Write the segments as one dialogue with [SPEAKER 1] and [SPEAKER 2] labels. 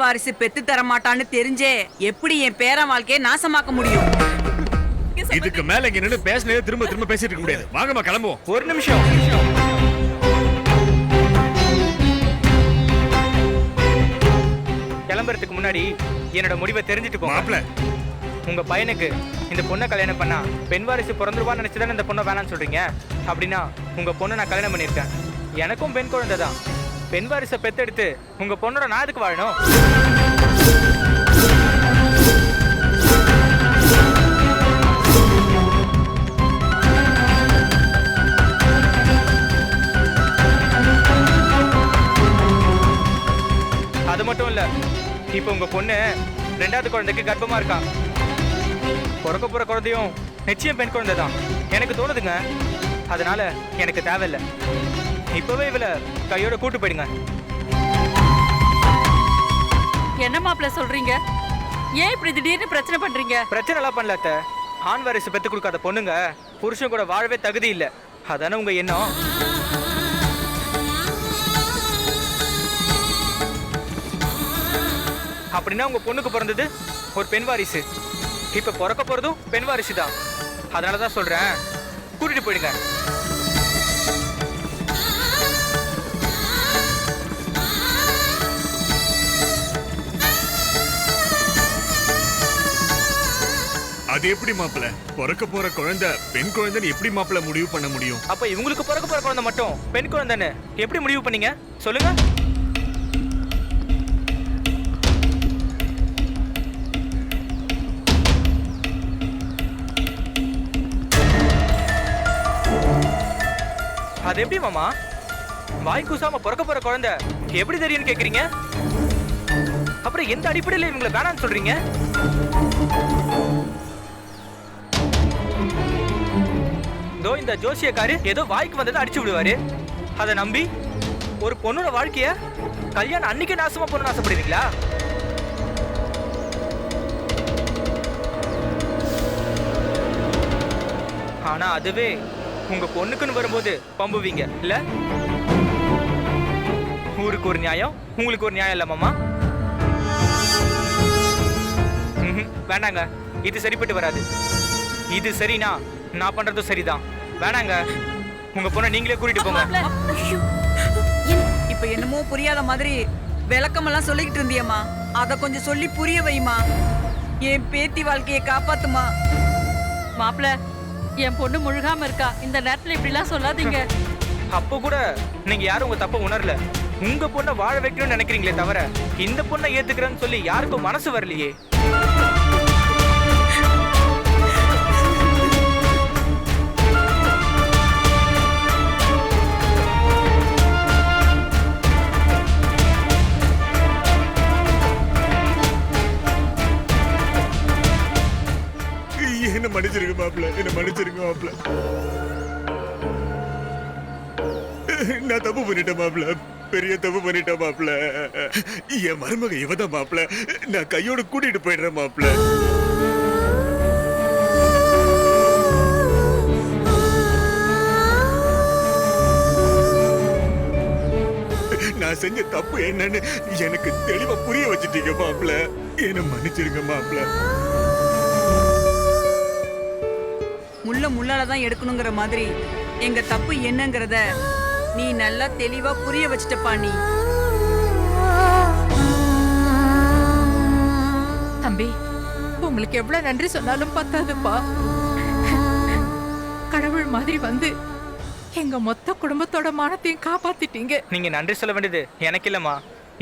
[SPEAKER 1] வாரிசு பெத்து தர மாட்டான்னு தெரிஞ்சே எப்படி என் பேரன் வாழ்க்கையை நாசமாக்க முடியும்?
[SPEAKER 2] இதுக்கு மேல இங்க நின்னு பேசினே திரும்ப திரும்ப பேசிட்டு இருக்க முடியாது. வாங்கம்மா கிளம்புவோம்.
[SPEAKER 3] ஒரு நிமிஷம். கிளம்புறதுக்கு முன்னாடி என்னோட முடிவை தெரிஞ்சுட்டு போங்க.
[SPEAKER 2] மாப்ள,
[SPEAKER 3] உங்க பையனுக்கு இந்த பொண்ணை கல்யாணம் பண்ணா பெண் வாரிசு பிறந்துருவான்னு நினைச்சுதானே இந்த பொண்ணை வேணான்னு சொல்றீங்க. அப்படின்னா உங்க பொண்ணை நான் கல்யாணம் பண்ணியிருக்கேன். எனக்கும் பெண் குழந்தை தான். பெண் வாரிசை பெத்தெடுத்து உங்க பொண்ணோட நான் எதுக்கு வாழணும்? அது மட்டும் இல்ல, இப்ப உங்க பொண்ணு 2வது குழந்தைக்கு கர்ப்பமா இருக்கா. பிறக்க போற குழந்தையும் நிச்சயம் பெண் குழந்தை தான். எனக்கு தோணுதுங்க. அதனால எனக்கு தேவையில்லை. இப்பவே இவள கையோட கூட்டு போயிடுங்க.
[SPEAKER 4] என்ன மாப்பிள்ள சொல்றீங்க? ஏன் இப்படி திடீர்னு பிரச்சனை பண்றீங்க?
[SPEAKER 3] பிரச்சனை எல்லாம் பண்ணல அத்தை. ஆண் வாரிசு பெத்து கொடுக்காத பொண்ணுங்க புருஷன் கூட வாழவே தகுதி இல்லை. அதானே உங்க எண்ணம். அப்படின்னா உங்க பொண்ணுக்கு பிறந்தது ஒரு பெண் வாரிசு. இப்ப பிறக்க போறதும் பெண் வாரிசு தான். அதனாலதான் சொல்றேன், கூட்டிட்டு போயிடுங்க.
[SPEAKER 2] அது எப்படி மாப்ள? பிறக்க போற குழந்தை பெண் குழந்தைன்னு எப்படி மாப்ள முடிவு பண்ண முடியும்?
[SPEAKER 3] அப்ப இவங்களுக்கு பிறக்க போற குழந்தை மட்டும் பெண் குழந்தைன்னு எப்படி முடிவு பண்ணீங்க சொல்லுங்க? அது எப்படி மாமா? வாய் கூசாம பிறக்க போற குழந்தை எப்படி தெரியும்னு கேக்குறீங்க? அப்புறம் எந்த அடிப்படையில் இவங்களை வேணான்னு சொல்றீங்க? தோ இந்த ஜோசியக்காரு ஏதோ வாய்க்கு வந்ததை அடிச்சு விடுவாரு. அதை நம்பி ஒரு பொண்ணோட வாழ்க்கைய கல்யாணம் அன்னைக்கு நாசமா போன ஆசைப்படுவீங்களா? ஆனா அதுவே உங்க பொண்ணுக்குன்னு வரும்போது பம்புவீங்க இல்ல? ஊருக்கு ஒரு நியாயம், உங்களுக்கு ஒரு நியாயம் இல்ல மாமா? வேண்டாங்க, இது சரிப்பட்டு வராது. இது சரினா நான் பண்றதும் சரிதான். வேணாங்க, உங்க பொண்ணை நீங்களே கூட்டிட்டு போங்க.
[SPEAKER 1] இப்ப என்னமோ புரியாத மாதிரி விளக்கமெல்லாம் சொல்லிக்கிட்டு இருந்தியம்மா, அத கொஞ்சம் சொல்லி புரிய வைமா. என் பேத்தி வாழ்க்கையை காப்பாத்துமா.
[SPEAKER 4] மாப்பிள்ள, என் பொண்ணு முழுகாம இருக்கா. இந்த நேரத்துல இப்படி எல்லாம் சொல்லாதீங்க.
[SPEAKER 3] அப்போ கூட நீங்க யாரும் உங்க தப்ப உணரல. உங்க பொண்ணை வாழ வைக்கணும்னு நினைக்கிறீங்களே தவிர இந்த பொண்ணை ஏத்துக்கிறேன்னு சொல்லி யாருக்கும் மனசு வரலையே.
[SPEAKER 2] என்ன மன்னிச்சிருங்க மாப்ள, என்ன மன்னிச்சிருங்க மாப்ள. நான் தப்பு பண்ணிட்டேன் மாப்ள, பெரிய தப்பு பண்ணிட்டேன் மாப்ள. என் மருமக இவதான் மாப்ள. நான் கையோட கூட்டிட்டு போயிடுறேன் மாப்ள. நான் செஞ்ச தப்பு என்னன்னு எனக்கு தெளிவா புரிய வச்சுட்டீங்க மாப்ள. என்ன மன்னிச்சிருங்க மாப்ள.
[SPEAKER 1] முள்ள முள்ளாலதான் எடுக்கணுங்கிற மாதிரி எங்க தப்பு என்னங்கிறத நீ நல்லா தெளிவா புரிய வச்சிட்டப்பா. நீ
[SPEAKER 5] தம்பி, உங்களுக்கு எவ்வளவு நன்றி சொன்னாலும் பத்தாதுப்பா. கடவுள் மாதிரி வந்து எங்க மொத்த குடும்பத்தோட மானத்தையும் காப்பாத்திட்டீங்க.
[SPEAKER 3] நீங்க நன்றி சொல்ல வேண்டியது எனக்கு இல்லம்மா,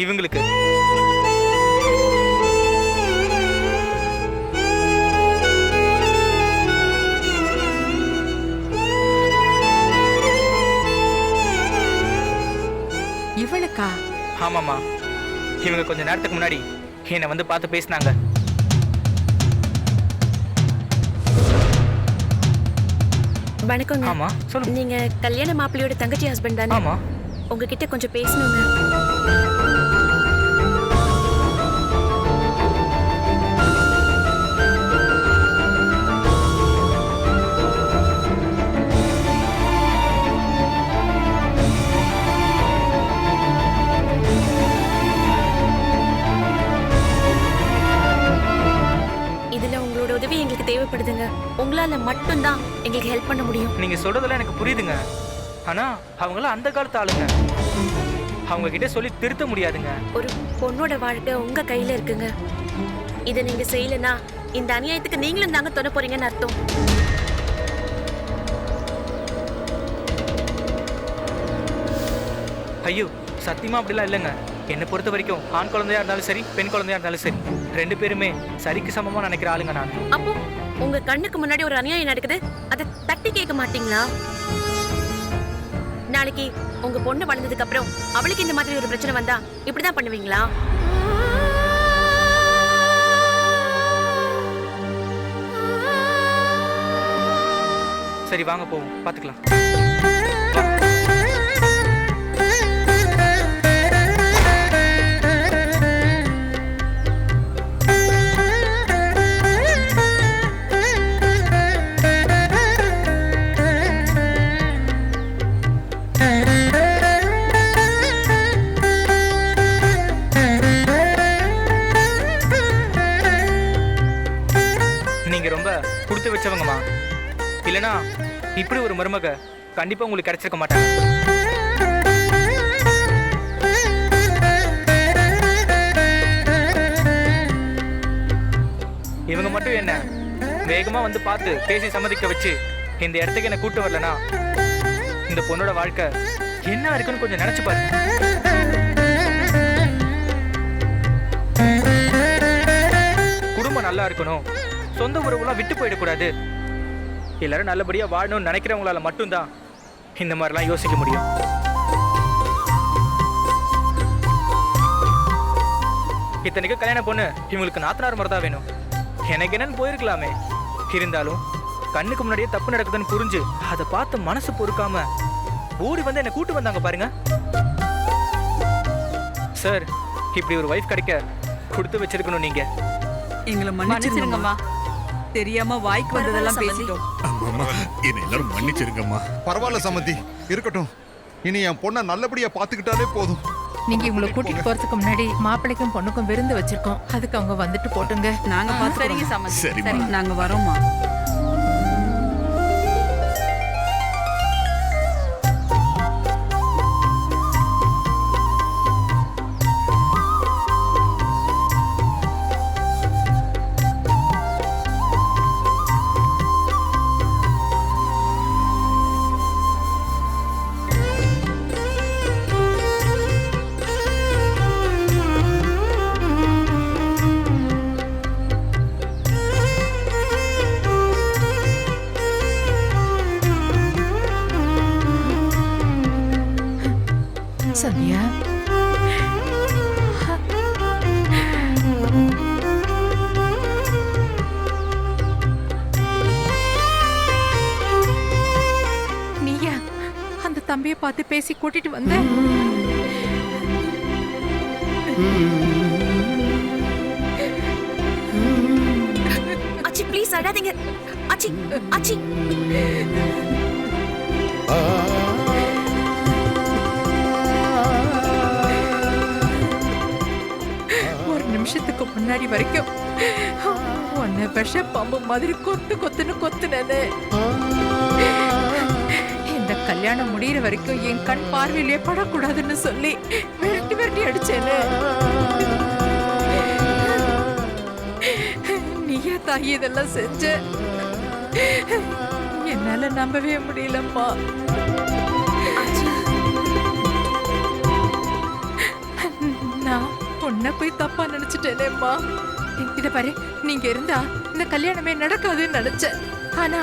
[SPEAKER 3] இவங்களுக்கு.
[SPEAKER 5] இவளுக்கா?
[SPEAKER 3] ஆமாம்மா, இவங்க கொஞ்ச நேரத்துக்கு முன்னாடி என்னை வந்து பார்த்து பேசினாங்க.
[SPEAKER 6] வணக்கங்க.
[SPEAKER 3] ஆமா சொல்லுங்க.
[SPEAKER 6] நீங்க கல்யாண மாப்பிள்ளையோட தங்கச்சி ஹஸ்பண்ட் தானே?
[SPEAKER 3] ஆமா.
[SPEAKER 6] உங்ககிட்ட கொஞ்சம் பேசணுங்க. இதுல உங்களோட உதவி எங்களுக்கு தேவைப்படுதுங்க. உங்களால மட்டும்தான் எங்களுக்கு ஹெல்ப் பண்ண முடியும்.
[SPEAKER 3] நீங்க சொல்றதெல்லாம் எனக்கு புரியுதுங்க. ஆனா அவங்களாம் அந்த காலத்து ஆளுங்க. அவங்க கிட்ட சொல்லி திருத்த முடியாதுங்க.
[SPEAKER 6] ஒரு பொண்ணோட வாழ்க்கை உங்க கையில இருக்குங்க. இதை நீங்க செய்யலனா இந்த அநியாயத்துக்கு நீங்களும் தாங்க தொட போறீங்கன்னு அர்த்தம்.
[SPEAKER 3] ஐயோ சத்தியமா அப்படிலாம் இல்லைங்க. என்னை பொறுத்த வரைக்கும் ஆண் குழந்தையா இருந்தாலும் சரி, பெண் குழந்தையா இருந்தாலும் சரி, 2 பேருமே சரிக்கு சமமா நினைக்கிற ஆளுங்க நான்.
[SPEAKER 6] அப்போ உங்க கண்ணுக்கு முன்னாடி ஒரு அநியாயம் நடக்குது, அதை தட்டி கேட்க மாட்டீங்களா? நாளைக்கு உங்க பொண்ணு வளர்ந்ததுக்கு அப்புறம் அவளுக்கு இந்த மாதிரி ஒரு பிரச்சனை வந்தா இப்படிதான் பண்ணுவீங்களா?
[SPEAKER 3] சரி வாங்க போவோம், பாத்துக்கலாம். நீங்க ரொம்ப கொடுத்து வச்சவங்கம்மா. இல்லனா இப்படி ஒரு மருமக கண்டிப்பா உங்களுக்கு கிடைச்சிருக்க மாட்டாங்க. இவங்க மட்டும் என்ன வேகமா வந்து பார்த்து பேசி சம்மதிக்க வச்சு இந்த இடத்துக்கு என்ன கூட்டு வரலனா இந்த பொண்ணோட வாழ்க்கை என்ன இருக்குன்னு கொஞ்சம் நினைச்சு பாருங்க. குடும்பம் நல்லா இருக்கணும், சொந்த உறவுலாம் விட்டு போயிடக்கூடாது, எல்லாரும் நல்லபடியா வாழணும்னு நினைக்கிறவங்களால மட்டும்தான் இந்த மாதிரிலாம் யோசிக்க முடியும். இத்தனைக்கு கல்யாண பொண்ணு இவங்களுக்கு நாத்தனார் மாதிரி தான் வேணும். எனக்கு என்னன்னு போயிருக்கலாமே. இருந்தாலும் கண்ணுக்கு முன்னாடியே தப்பு நடக்குதுன்னு புரிஞ்சு அதை பார்த்து மனசு பொறுக்காம ஓடி வந்து என்னை கூட்டு வந்தாங்க பாருங்க. சார், இப்படி ஒரு வைஃப் கிடைக்க கொடுத்து வச்சிருக்கணும் நீங்க.
[SPEAKER 1] எங்களை
[SPEAKER 4] மன்னிச்சிருங்கம்மா.
[SPEAKER 1] தெரியாம வாய்க்கு வந்ததெல்லாம் பேசிட்டோம்.
[SPEAKER 2] ஆமாம்மா, என்னை எல்லாரும் மன்னிச்சிருங்கம்மா.
[SPEAKER 7] பரவாயில்ல சம்மந்தி, இருக்கட்டும். இனி என் பொண்ணை நல்லபடியா பாத்துக்கிட்டாலே போதும்.
[SPEAKER 5] நீங்க இவங்களை கூட்டிட்டு போறதுக்கு முன்னாடி மாப்பிள்ளைக்கும் பொண்ணுக்கும் விருந்து வச்சிருக்கோம். அதுக்கு அவங்க வந்துட்டு போட்டுங்க.
[SPEAKER 1] நாங்க
[SPEAKER 4] சரிங்க
[SPEAKER 1] பாத்துறோம்.
[SPEAKER 4] சம்மந்தி.
[SPEAKER 2] சரிம்மா.
[SPEAKER 4] சரி.
[SPEAKER 1] நாங்க வரோம்மா.
[SPEAKER 5] சந்தியா, நீயா அந்த தம்பியை பார்த்து பேசி கூட்டிட்டு வந்த?
[SPEAKER 6] அச்சி ப்ளீஸ் அழாதீங்க. அச்சி அச்சி
[SPEAKER 5] ஒரு நிமிஷத்துக்கு முன்னாடி வரைக்கும் உன்னை விஷ பாம்பு மாதிரி கொத்து கொத்துன்னு கொத்துனேன்னு. இந்த கல்யாணம் முடியிற வரைக்கும் என் கண் பார்வையிலே படக்கூடாதுன்னு சொல்லி விரட்டி விரட்டி அடிச்சேன்னு. நீயா தாயி இதெல்லாம் செஞ்ச? என்னால நம்பவே முடியலம்மா. நான் உன்னை போய் தப்பா நினைச்சிட்டேனேம்மா. இத பாரு, நீங்க இருந்தா இந்த கல்யாணமே நடக்காதுன்னு நினைச்சேன். ஆனா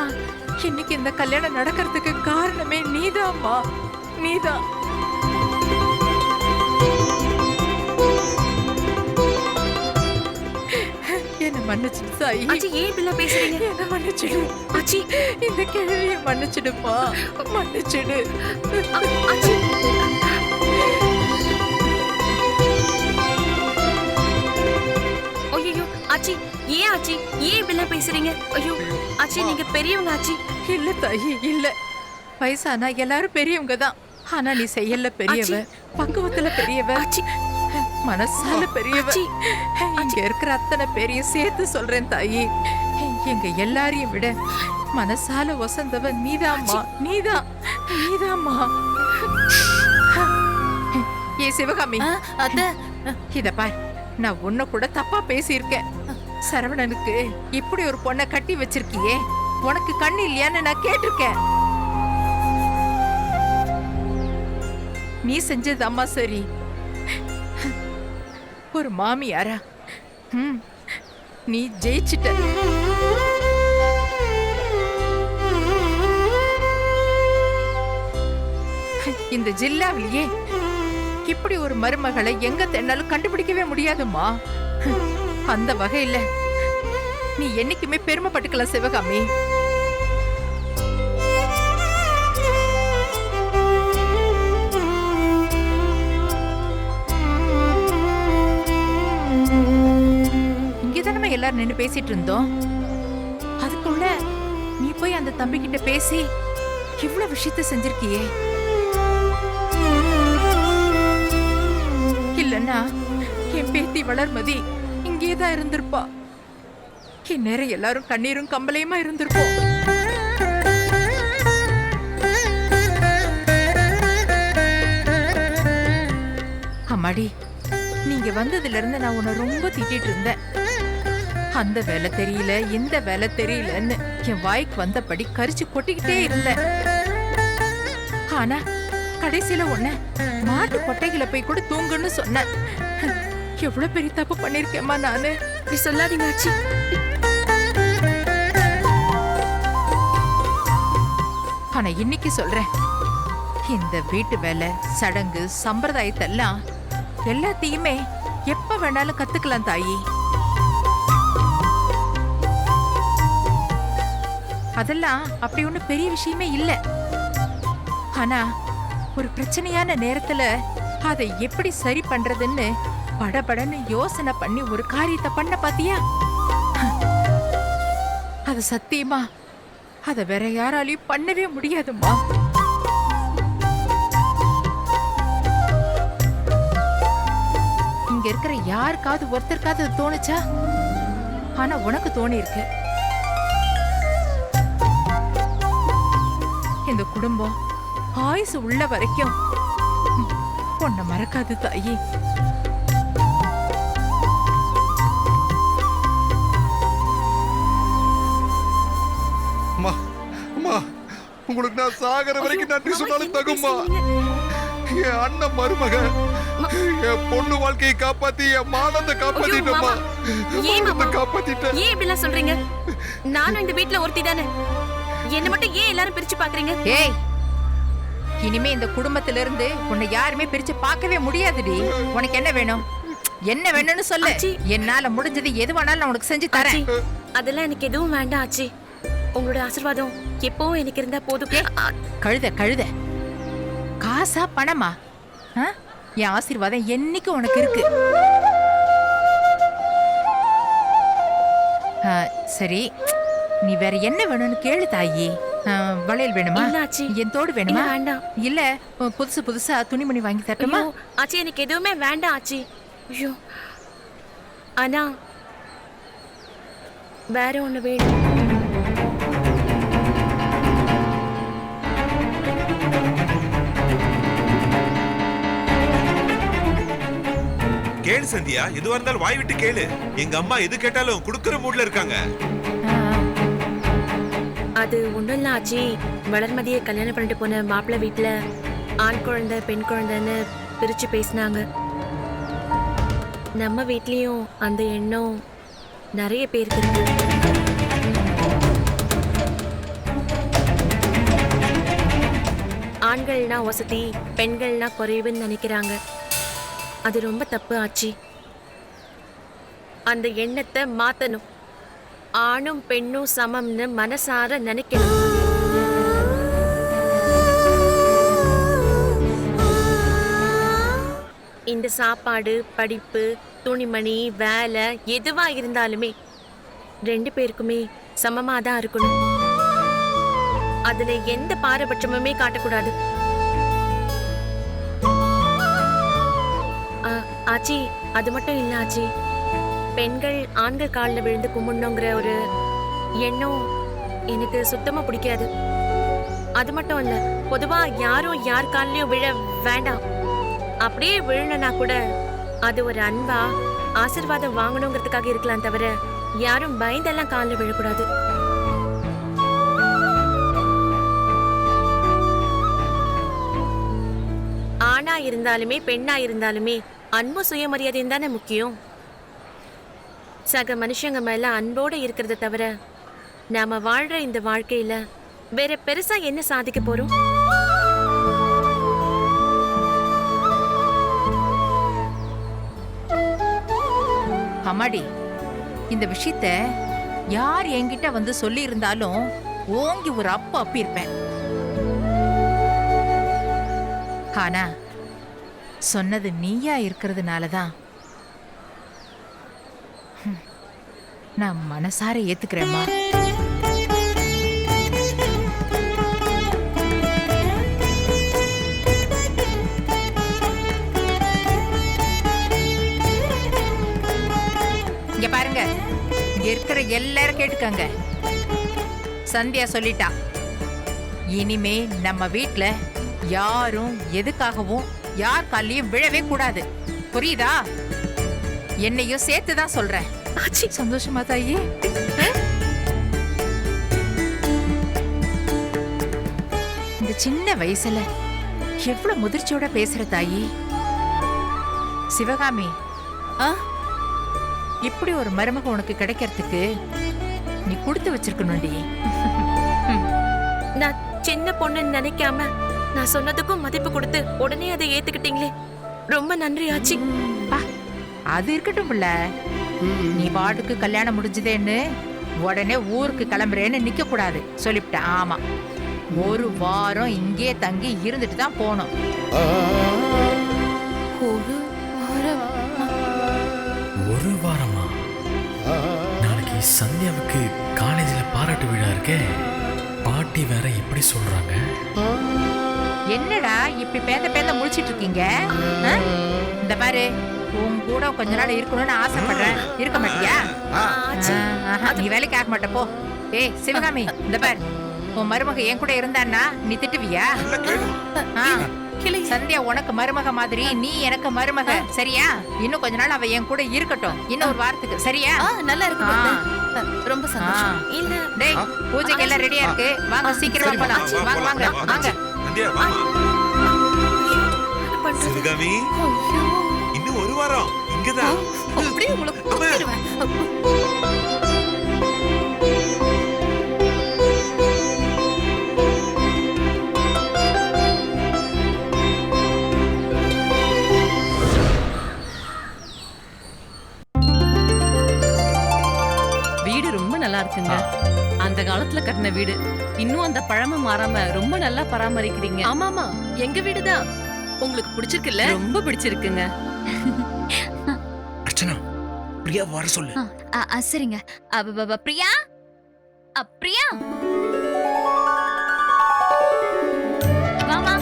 [SPEAKER 5] இன்னைக்கு இந்த கல்யாணம் நடக்கிறதுக்கு காரணமே நீதாம்மா, நீதான். என்ன மன்னிச்சிடு சாயி.
[SPEAKER 6] அச்சி ஏன் இப்படிலாம் பேசுறீங்க?
[SPEAKER 5] என்ன மன்னிச்சிடு
[SPEAKER 6] அச்சி.
[SPEAKER 5] இந்த கேள்வியை மன்னிச்சிடுப்பா, மன்னிச்சிடு.
[SPEAKER 6] அச்சி ஐயோ அச்சி, ஏன் ஆச்சி ஏன் இப்படிலாம் பேசுறீங்க? ஐயோ ஆச்சி, நீங்க பெரியவங்க ஆச்சி.
[SPEAKER 5] இல்ல தாயி, இல்ல. வயசானா எல்லாரும் பெரியவங்க தான். ஆனா நீ செய்யல பெரியவ, பக்குவத்துல பெரியவ.
[SPEAKER 6] ஆச்சி
[SPEAKER 5] மனசால பெரியவ.
[SPEAKER 6] ஆச்சி,
[SPEAKER 5] இங்க இருக்கிற அத்தனை பேரையும் சேர்த்து சொல்றேன் தாயி. எங்க எல்லாரையும் விட மனசால வசந்தவ நீதாம்மா. நீதாம்மா. ஏ சிவகாமி,
[SPEAKER 6] அத்தை,
[SPEAKER 5] இத பார், நான் உன்ன கூட தப்பா பேசியிருக்கேன். சரவணனுக்கு இப்படி ஒரு பொண்ணை கட்டி வச்சிருக்கியே, உனக்கு கண்ணு இல்லையான்னு நான் கேட்டிருக்கேன். நீ செஞ்சது அம்மா சரி. ஒரு மாமியாரா நீ ஜெயிச்சிட்ட. இந்த ஜில்லாவிலேயே இப்படி ஒரு மருமகளை எங்க தென்னாலும் கண்டுபிடிக்கவே முடியாதுமா. அந்த வகையில நீ என்னைக்குமே பெருமைப்பட்டுக்கலாம் சிவகாமி. இங்கதானே எல்லாரும் நின்னு பேசிட்டு இருந்தோம். அதுக்குள்ள நீ போய் அந்த தம்பி கிட்ட பேசி இவ்வளவு விஷயத்த செஞ்சிருக்கியே. இல்லன்னா என் பேத்தி வளர்மதி இங்கேதான் இருந்திருப்பா. இந்நேரம் எல்லாரும் கண்ணீரும் கம்பலையுமா இருந்திருப்போம். அம்மாடி, நீங்க வந்ததுல இருந்து நான் உன்னை ரொம்ப திட்டிட்டு இருந்தேன். அந்த வேலை தெரியல, இந்த வேலை தெரியலன்னு என் வாய்க்கு வந்தபடி கரிச்சு கொட்டிக்கிட்டே இருந்தேன். ஆனா கடைசியில உன்ன மாட்டு கொட்டைகளை போய் கூட தூங்குன்னு சொன்ன. எவ்வளவு பெரிய தப்பு பண்ணிருக்கேம்மா நானு.
[SPEAKER 6] இப்படி சொல்லாதீங்க ஆச்சி.
[SPEAKER 5] ஆனா இன்னைக்கு சொல்றேன், இந்த வீட்டு வேலை, சடங்கு, சம்பிரதாயத்தெல்லாம் எல்லாத்தையுமே எப்ப வேணாலும் கத்துக்கலாம் தாயி. அதெல்லாம் அப்படி ஒண்ணு பெரிய விஷயமே இல்ல. ஆனா ஒரு பிரச்சனையான நேரத்துல அதை எப்படி சரி பண்றதுன்னு படபடன்னு யோசனை பண்ணி ஒரு காரியத்தை பண்ண பாத்தியா? அது சத்தியமா அத வேற யாராலையும் பண்ணவே முடியாதுமா. இங்க இருக்கிற யாருக்காவது ஒருத்தருக்காவது அது தோணுச்சா? ஆனா உனக்கு தோணி இருக்கு. இந்த குடும்பம் ஆயுசு உள்ள வரைக்கும் உன்னை மறக்காது தாயி.
[SPEAKER 7] அம்மா அம்மா, உங்களுக்கு நான் சாகர வரைக்கும் நன்றி சொன்னாலும் தகுமா. என் அண்ணன் மருமக என் பொண்ணு வாழ்க்கையை காப்பாத்தி என் மானத்தை காப்பாத்திட்டோமா. காப்பாத்திட்டேன்.
[SPEAKER 6] ஏன் இப்படி எல்லாம் சொல்றீங்க? நானும் இந்த வீட்டுல ஒருத்தி தானே. என்ன மட்டும் ஏன் எல்லாரும் பிரிச்சு பாக்குறீங்க?
[SPEAKER 5] ஏய், இனிமே இந்த குடும்பத்தில இருந்து உன்னை யாருமே பிரிச்சு பார்க்கவே முடியாதுடி. உனக்கு என்ன வேணும்? என்ன வேணும்னு சொல்லு. என்னால முடிஞ்சது எதுவானாலும் நான் உனக்கு செஞ்சு தரேன்.
[SPEAKER 6] அதெல்லாம் எனக்கு எதுவும் வேண்டாம் ஆச்சி. உங்களோட ஆசீர்வாதம் எப்பவும் எனக்கு இருந்தா போதும்.
[SPEAKER 5] கழுத கழுத, காசா பணமா? என் ஆசீர்வாதம் என்னைக்கு உனக்கு இருக்கு. சரி, நீ வேற என்ன வேணும்னு கேளு தாயி. வளையல் வேணுமா? என் தோடு வேணுமா?
[SPEAKER 6] வேண்டாம்.
[SPEAKER 5] இல்ல புதுசு புதுசா துணிமணி வாங்கி தரட்டுமா?
[SPEAKER 6] ஆச்சி, எனக்கு எதுவுமே வேண்டாம் ஆச்சி. ஐயோ, ஆனா வேற ஒண்ணு வேணும்.
[SPEAKER 8] கேளு சந்தியா, எதுவா இருந்தாலும் வாய் விட்டு கேளு. எங்க அம்மா எது கேட்டாலும் குடுக்கற மூட்ல இருக்காங்க.
[SPEAKER 6] அது ஒண்ணும் இல்ல ஆச்சி. வளர்மதியை கல்யாணம் பண்ணிட்டு போன மாப்பிள்ளை வீட்டுல ஆண் குழந்தை பெண் குழந்தைன்னு பிரிச்சு பேசினாங்க. நம்ம வீட்லயும் அந்த எண்ணம் நிறைய பேருக்கு இருக்கு. ஆண்கள்னா வசதி, பெண்கள்னா குறைவுன்னு நினைக்கிறாங்க. அது ரொம்ப தப்பு ஆச்சி. அந்த எண்ணத்தை மாத்தணும். ஆணும் பெண்ணும் சமம்னு மனசார நினைக்கணும். இந்த சாப்பாடு, படிப்பு, துணிமணி, வேலை எதுவா இருந்தாலுமே 2 பேருக்குமே சமமா தான் இருக்கணும். அதுல எந்த பாரபட்சமுமே காட்டக்கூடாது. ஆச்சி அது மட்டும் இல்ல ஆச்சி, பெண்கள் ஆண்கள் காலில் விழுந்து கும்பிடணுங்கிற ஒரு எண்ணம் எனக்கு சுத்தமா பிடிக்காது. அது மட்டும் இல்ல, பொதுவா யாரும் யார் கால்லயும் விழ வேண்டாம். அப்படியே விழணும்னா கூட அது ஒரு அன்பா ஆசீர்வாதம் வாங்கணுங்கிறதுக்காக இருக்கலாம் தவிர யாரும் பயந்தெல்லாம் காலில் விழக்கூடாது. ஆணா இருந்தாலுமே பெண்ணா இருந்தாலுமே அன்பு சுயமரியாதையும் தானே முக்கியம். சக மனுஷங்க மேல அன்போட இருக்கிறத தவிர நாம வாழ்ற இந்த வாழ்க்கையில வேற பெருசா என்ன சாதிக்க போறோம்?
[SPEAKER 5] அம்மாடி, இந்த விஷயத்த யார் என்கிட்ட வந்து சொல்லி இருந்தாலும் ஓங்கி ஒரு அப்பி இருப்பேன். ஆனா சொன்னது நீயா இருக்கிறதுனாலதான் நான் மனசார ஏத்துக்கிறேம்மா. இங்க பாருங்க, இங்க இருக்கிற எல்லாரும் கேட்டுக்கங்க. சந்தியா சொல்லிட்டா, இனிமே நம்ம வீட்ல யாரும் எதுக்காகவும் யார் காலையும் விழவே கூடாது. புரியுதா? என்னையும் சேர்த்துதான் சொல்றேன். சந்தோஷமா தாயி? இந்த சின்ன வயசுல எவ்வளவு முதிர்ச்சியோட பேசுற தாயி. சிவகாமி, இப்படி ஒரு மருமக உனக்கு கிடைக்கிறதுக்கு நீ கொடுத்து வச்சிருக்கணும்டி.
[SPEAKER 6] நான் சின்ன பொண்ணுன்னு நினைக்காம நான் சொன்னதுக்கும் மதிப்பு கொடுத்து உடனே அதை ஏத்துக்கிட்டீங்களே, ரொம்ப நன்றி ஆச்சி.
[SPEAKER 5] அது இருக்கட்டும் பிள்ள, நீ பாட்டுக்கு கல்யாணம் முடிஞ்சதேன்னு உடனே ஊருக்கு கிளம்புறேன்னு நிக்க கூடாது சொல்லிவிட்டேன். ஆமா, ஒரு வாரம் இங்கே தங்கி இருந்துட்டு தான் போனோம்.
[SPEAKER 9] ஒரு வாரமா? நாளைக்கு சந்தியாவுக்கு காலேஜில் பாராட்டு விழா இருக்கே, பாட்டி வேற இப்படி சொல்றாங்க.
[SPEAKER 5] என்னடா இப்படி பேந்த பேந்த முழிச்சிட்டு இருக்கீங்க? இந்த பாரு, உன் கூட கொஞ்ச நாள் இருக்கணும்னு ஆசைப்படுறேன். இருக்க மாட்டியா? நீ வேலைக்கு ஆக மாட்ட போ. ஏய் சிவகாமி, இந்த பாரு, உன் மருமக என் கூட இருந்தான்னா நீ திட்டுவியா? சந்தியா உனக்கு மருமக மாதிரி, நீ எனக்கு மருமக, சரியா? இன்னும் கொஞ்ச நாள் அவ என் கூட இருக்கட்டும், இன்னும் ஒரு வாரத்துக்கு, சரியா?
[SPEAKER 6] நல்லா இருக்கு, ரொம்ப சந்தோஷம். இல்ல
[SPEAKER 5] டேய், பூஜைக்கு எல்லாம் ரெடியா இருக்கு, வாங்க சீக்கிரமா போலாம். வாங்க வாங்க வாங்க.
[SPEAKER 8] சிவகாமி, இன்னும் ஒரு வாரம் இங்கதான்.
[SPEAKER 6] அப்படியே உங்களுக்கு கூப்பிடுவேன்.
[SPEAKER 4] வீடு ரொம்ப நல்லா இருக்குங்க. அந்த காலத்துல கட்டின வீடு, இன்னும் அந்த பழமை மாறாம ரொம்ப நல்லா பராமரிக்கிறீங்க.
[SPEAKER 6] ஆமாமா, எங்க வீடுதான். உங்களுக்கு பிடிச்சிருக்குல்ல?
[SPEAKER 4] ரொம்ப பிடிச்சிருக்குங்க.
[SPEAKER 9] அர்ச்சனா, பிரியா வர சொல்லு.
[SPEAKER 10] சரிங்க. பிரியா, பிரியா வாமா.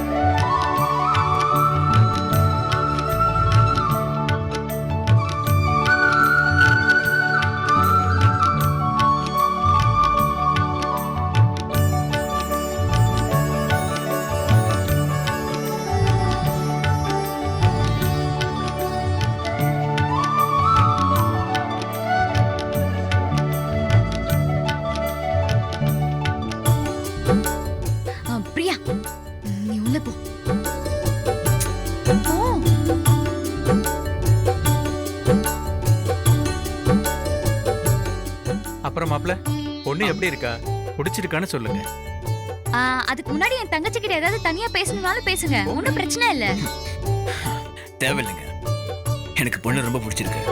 [SPEAKER 10] பிரியா, நீ உள்ள போ.
[SPEAKER 3] அப்புறம் மாப்ள, பொண்ணு எப்படி இருக்கா? பிடிச்சிருக்கான்னு சொல்லுங்க.
[SPEAKER 10] அதுக்கு முன்னாடி என் தங்கச்சி கிட்ட ஏதாவது தனியா பேசணும்னாலும் பேசுங்க, ஒன்னும் பிரச்சனை இல்ல.
[SPEAKER 9] தேவையில்லைங்க, எனக்கு பொண்ணு ரொம்ப பிடிச்சிருக்கு.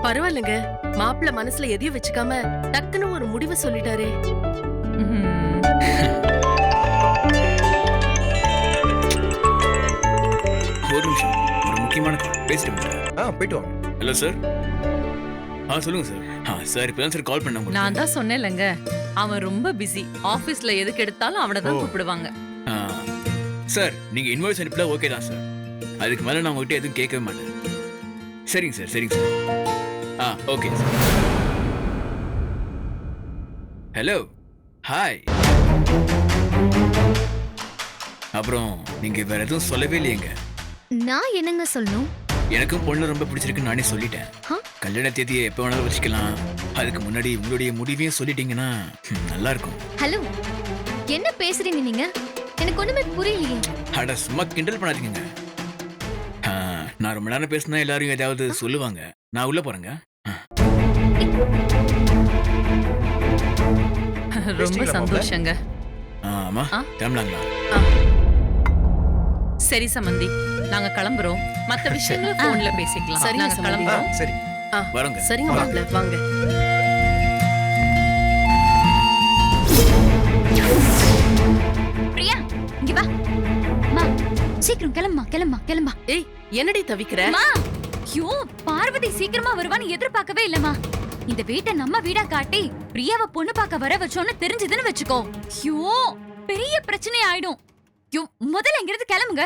[SPEAKER 6] பரவாயில்லைங்க, மாப்பிள்ள மனசுல எதையும் வச்சுக்காம டக்குன்னு ஒரு முடிவு சொல்லிட்டாரே.
[SPEAKER 9] ஒரு நிமிஷம், ஒரு முக்கியமான பேசிட்டு
[SPEAKER 7] போயிட்டு வாங்க.
[SPEAKER 9] ஹலோ சார், சொல்லுங்க சார். சார் இப்பதான் சார் கால் பண்ண
[SPEAKER 4] நான் தான் சொன்னேன்லங்க, அவன் ரொம்ப பிஸி. ஆபீஸ்ல எதுக்கு எடுத்தாலும் அவனை தான் கூப்பிடுவாங்க.
[SPEAKER 9] சார் நீங்க இன்வாய்ஸ் அனுப்பல ஓகே தான் சார். அதுக்கு மேல நான் உங்ககிட்ட எதுவும் கேட்கவே மாட்டேன். சரிங்க சார், சரிங்க sir. Okay sir. Hello, hi. அப்புறம் நீங்க வேற எதுவும் சொல்லவே இல்லையேங்க.
[SPEAKER 10] நான் என்னங்க சொல்லணும்?
[SPEAKER 9] எனக்கும் பொண்ணு ரொம்ப பிடிச்சிருக்குன்னு நானே சொல்லிட்டேன். கல்யாண தேதியை எப்போ வேணாலும் வச்சுக்கலாம். அதுக்கு முன்னாடி உங்களுடைய முடிவையும் சொல்லிட்டீங்கன்னா நல்லா இருக்கும்.
[SPEAKER 10] ஹலோ, என்ன பேசுறீங்க நீங்க? எனக்கு ஒண்ணுமே புரியலையே.
[SPEAKER 9] அட சும்மா கிண்டல் பண்ணாதீங்க. நான் ரொம்ப நேரம் பேசினா எல்லாரும் ஏதாவது சொல்லுவாங்க. நான் உள்ள போறேங்க.
[SPEAKER 4] ரொம்ப சந்தோஷங்க.
[SPEAKER 9] ஆமா, கிளம்பலாங்களா?
[SPEAKER 4] சரி சமந்தி, நாங்க கிளம்புறோம். மத்த விஷயங்களை போன்ல பேசிக்கலாம். நாங்க கிளம்புறோம்.
[SPEAKER 9] சரி, வரோங்க.
[SPEAKER 5] சரிங்க மாப்பிள்ள, வாங்க.
[SPEAKER 10] பிரியா, இங்க வா. மா, சீக்கிரம் கிளம்புமா, கிளம்பா.
[SPEAKER 5] ஏய், என்னடி தவிக்கிற?
[SPEAKER 10] மா, ஐயோ, பார்வதி சீக்கிரமா வருவான்னு எதிர்பார்க்கவே இல்லம்மா. இந்த வீட்டை நம்ம வீடா காட்டி பிரியாவை பொண்ணு பார்க்க வர வச்சோன்னு தெரிஞ்சதுன்னு வச்சுக்கோ. ஐயோ, பெரிய பிரச்சனை ஆயிடும். ஐயோ, முதல்ல இங்கிருந்து கிளம்புங்க.